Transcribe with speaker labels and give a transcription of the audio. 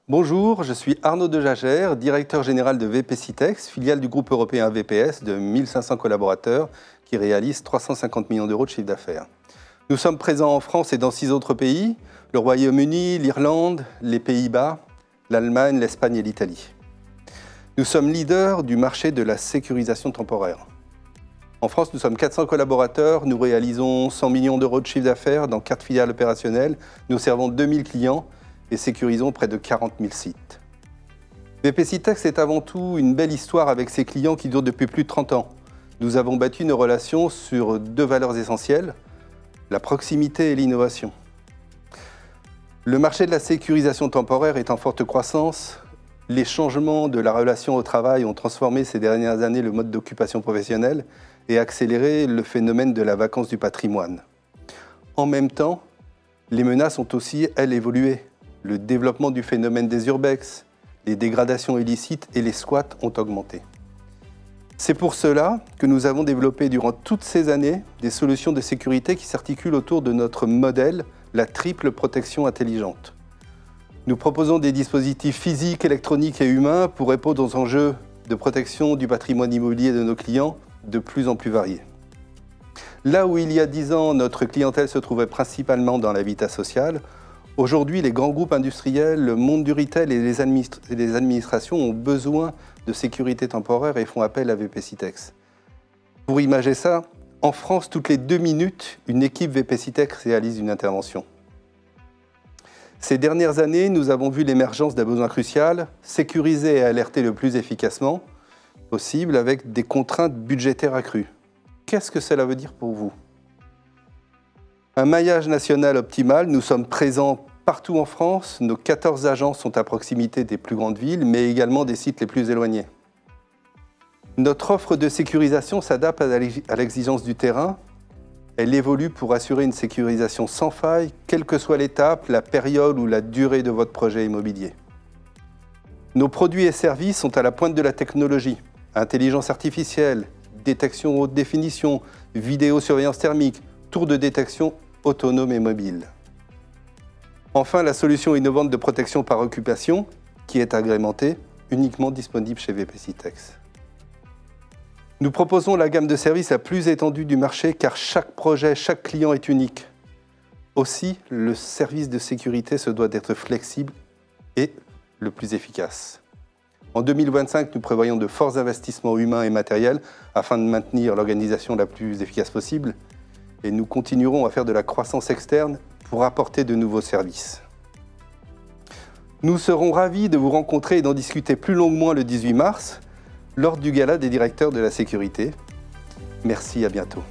Speaker 1: Bonjour, je suis Arnaud Dejagère, directeur général de VPCitex, filiale du groupe européen VPS de 1500 collaborateurs qui réalise 350 millions d'euros de chiffre d'affaires. Nous sommes présents en France et dans 6 autres pays, le Royaume-Uni, l'Irlande, les Pays-Bas, l'Allemagne, l'Espagne et l'Italie. Nous sommes leaders du marché de la sécurisation temporaire. En France, nous sommes 400 collaborateurs, nous réalisons 100 millions d'euros de chiffre d'affaires dans 4 filiales opérationnelles, nous servons 2000 clients et sécurisons près de 40 000 sites. VPCitex est avant tout une belle histoire avec ses clients qui durent depuis plus de 30 ans. Nous avons bâti nos relations sur 2 valeurs essentielles, la proximité et l'innovation. Le marché de la sécurisation temporaire est en forte croissance. Les changements de la relation au travail ont transformé ces dernières années le mode d'occupation professionnelle et accéléré le phénomène de la vacance du patrimoine. En même temps, les menaces ont aussi, elles, évolué. Le développement du phénomène des urbex, les dégradations illicites et les squats ont augmenté. C'est pour cela que nous avons développé durant toutes ces années des solutions de sécurité qui s'articulent autour de notre modèle, la triple protection intelligente. Nous proposons des dispositifs physiques, électroniques et humains pour répondre aux enjeux de protection du patrimoine immobilier de nos clients de plus en plus variés. Là où il y a 10 ans, notre clientèle se trouvait principalement dans l'habitat social, aujourd'hui, les grands groupes industriels, le monde du retail et les administrations ont besoin de sécurité temporaire et font appel à VPCitex. Pour imager ça, en France, toutes les 2 minutes, une équipe VPCitex réalise une intervention. Ces dernières années, nous avons vu l'émergence d'un besoin crucial, sécuriser et alerter le plus efficacement possible avec des contraintes budgétaires accrues. Qu'est-ce que cela veut dire pour vous ? Un maillage national optimal, nous sommes présents partout en France, nos 14 agences sont à proximité des plus grandes villes, mais également des sites les plus éloignés. Notre offre de sécurisation s'adapte à l'exigence du terrain. Elle évolue pour assurer une sécurisation sans faille, quelle que soit l'étape, la période ou la durée de votre projet immobilier. Nos produits et services sont à la pointe de la technologie. Intelligence artificielle, détection haute définition, vidéosurveillance thermique, tour de détection autonome et mobile. Enfin, la solution innovante de protection par occupation, qui est agrémentée, uniquement disponible chez VPCitex. Nous proposons la gamme de services la plus étendue du marché car chaque projet, chaque client est unique. Aussi, le service de sécurité se doit d'être flexible et le plus efficace. En 2025, nous prévoyons de forts investissements humains et matériels afin de maintenir l'organisation la plus efficace possible et nous continuerons à faire de la croissance externe pour apporter de nouveaux services. Nous serons ravis de vous rencontrer et d'en discuter plus longuement le 18 mars lors du Gala des directeurs de la sécurité. Merci, à bientôt.